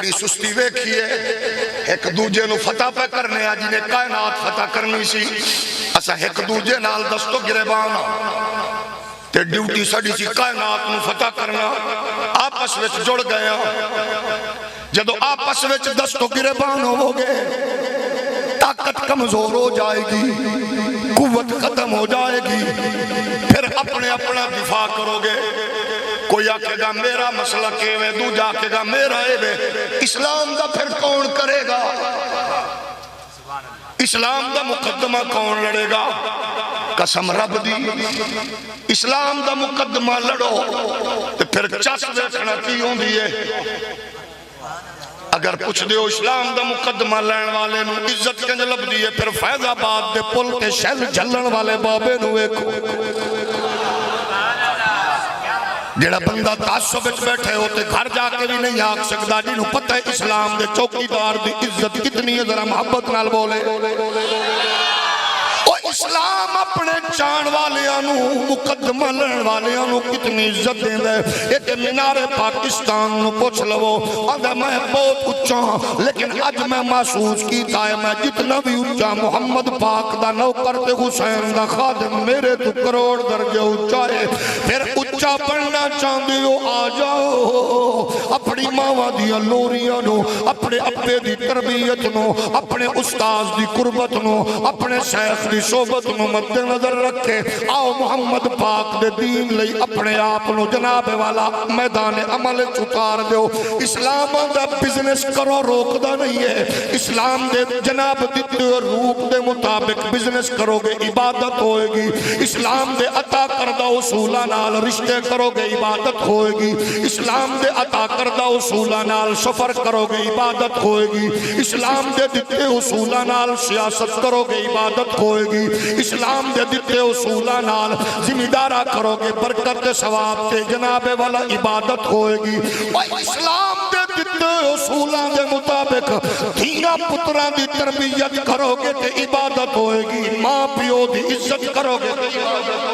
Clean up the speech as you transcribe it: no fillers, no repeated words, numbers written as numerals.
اپنی سستی ویکھیے ایک دوجے نو فتح پہ کرنے جنہیں کائنات فتح کرنی سی اسا ایک دوجے نال دستو گریبان تے ڈیوٹی ساڑی سی کائنات نو فتح کرنا آپس وچ جڑ گیا جدو آپس وچ دستو گریبان ہو گے طاقت کمزور ہو جائے گی قوت ختم ہو جائے گی پھر اپنے اپنا دفاع کرو گے کوئی آکے گا میرا مسئلہ کیوے دوجا آکے گا میرا ایوے اسلام دا پھر کون کرے گا اسلام دا مقدمہ کون لڑے گا قسم رب دی اسلام دا مقدمہ لڑو تو پھر چس دیکھنا کی ہوں دیئے اگر پوچھ دیو اسلام دا مقدمہ لین والے نو عزت کنج لب دیئے پھر فیض آباد دے پل تے شہل جھلن والے بابے نو ایکو جیڑا بندہ تعصب وچ بیٹھے ہوتے گھر جا کے بھی نہیں آگ سکتا جنہوں پتہ ہے اسلام دے چوکیدار دی عزت کتنی ہے ذرا محبت نال بولے اسلام اپنے چان والیاں مقدمہ لڑن والیاں کتنی عزت دیں دے ایک منار پاکستان نو پوچھ لو آدھا میں بہت اچھا لیکن آج میں محسوس کیتا ہے میں جتنا بھی اچھا محمد پاک دا نوکر تے حسین دا خادم میرے تو کروڑ درجہ اچھا ہے پھر اچھا پڑھنا چاندے ہو آ جاؤ اپنی ماں دیا لوریاں نو اپنے ابے دی تربیت نو اپنے استاذ دی قربت نو اپنے شیخ دی صحبت نو مد نظر رکھے آؤ محمد پاک دے دین لئی اپنے آپنو جناب والا میدان عمل چکار دیو اسلام دا بزنس کرو روک دا نہیں ہے اسلام دے جناب دیتے روپ دے مطابق بزنس کرو گے عبادت ہوئے گی اسلام دے عطا کردہ اصولہ نال رشتے کرو گے عبادت ہوئے گی اسلام دے عطا کردہ اصولہ نال سفر کرو گے عبادت ہوئے گی اسلام دے دیتے اصولہ نال سیاست کرو گے عبادت ہوئے گی اسلام دے دیتے اصولہ نال زمیدارہ کرو گے برکت ثواب تے جناب والا عبادت ہوئے گی اور اسلام دے دیتے اصولہ دے مطابق دھینا پتران دی تربیت کرو گے تے عبادت ہوئے گی ماں پیو دی عزت کرو گے تے عبادت